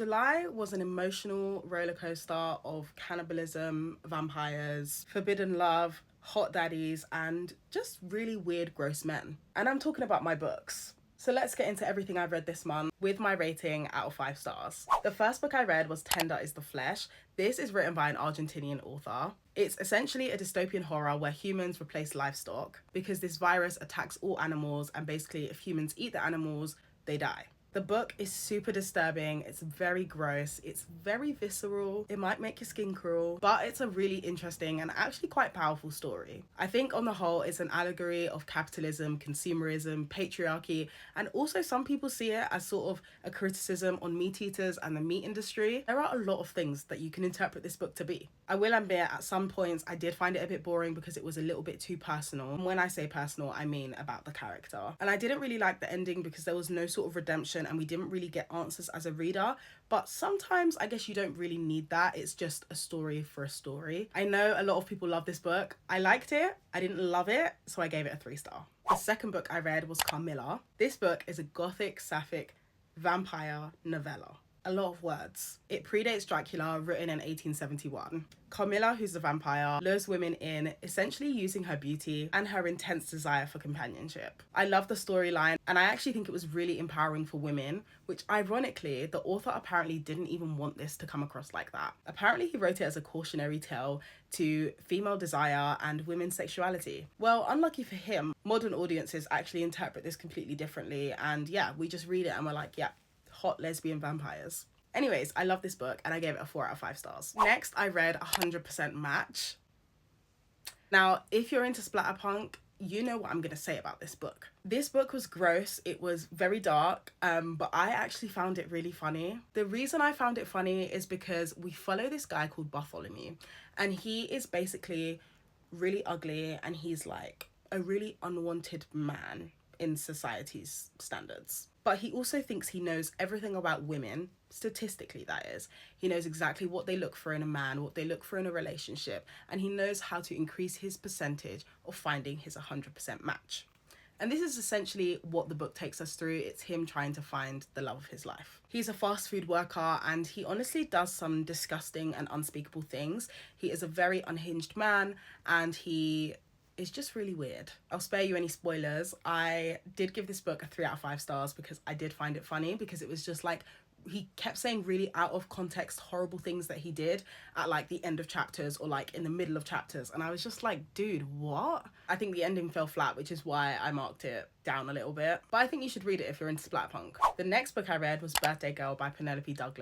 July was an emotional roller coaster of cannibalism, vampires, forbidden love, hot daddies, and just really weird, gross men. And I'm talking about my books. So let's get into everything I've read this month with my rating out of 5 stars. The first book I read was Tender is the Flesh. This is written by an Argentinian author. It's essentially a dystopian horror where humans replace livestock because this virus attacks all animals, and basically if humans eat the animals, they die. The book is super disturbing, it's very gross, it's very visceral, it might make your skin crawl, but it's a really interesting and actually quite powerful story. I think on the whole, it's an allegory of capitalism, consumerism, patriarchy, and also some people see it as sort of a criticism on meat eaters and the meat industry. There are a lot of things that you can interpret this book to be. I will admit at some points I did find it a bit boring because it was a little bit too personal. And when I say personal, I mean about the character. And I didn't really like the ending because there was no sort of redemption and we didn't really get answers as a reader, but sometimes I guess you don't really need that. It's just a story for a story. I know a lot of people love this book. I liked it, I didn't love it, so I gave it a 3-star. The second book I read was Carmilla. This book is a gothic sapphic vampire novella. A lot of words. It predates Dracula, written in 1871. Carmilla, who's the vampire, lures women in, essentially using her beauty and her intense desire for companionship. I love the storyline, and I actually think it was really empowering for women, which ironically, the author apparently didn't even want this to come across like that. Apparently he wrote it as a cautionary tale to female desire and women's sexuality. Well, unlucky for him, modern audiences actually interpret this completely differently, and yeah, we just read it and we're like, yeah, hot lesbian vampires. Anyways, I love this book and I gave it a 4 out of 5 stars. Next, I read 100% Match. Now, if you're into splatterpunk, you know what I'm gonna say about this book. This book was gross, it was very dark, but I actually found it really funny. The reason I found it funny is because we follow this guy called Bartholomew, and he is basically really ugly and he's like a really unwanted man in society's standards. But he also thinks he knows everything about women, statistically that is. He knows exactly what they look for in a man, what they look for in a relationship, and he knows how to increase his percentage of finding his 100% match. And this is essentially what the book takes us through. It's him trying to find the love of his life. He's a fast food worker and he honestly does some disgusting and unspeakable things. He is a very unhinged man and he is just really weird. I'll spare you any spoilers. I did give this book a 3 out of 5 stars because I did find it funny, because it was just like, he kept saying really out of context horrible things that he did at like the end of chapters or like in the middle of chapters, and I was just like, dude, what? I think the ending fell flat, which is why I marked it down a little bit, but I think you should read it if you're into splatterpunk. The next book I read was Birthday Girl by Penelope Douglas.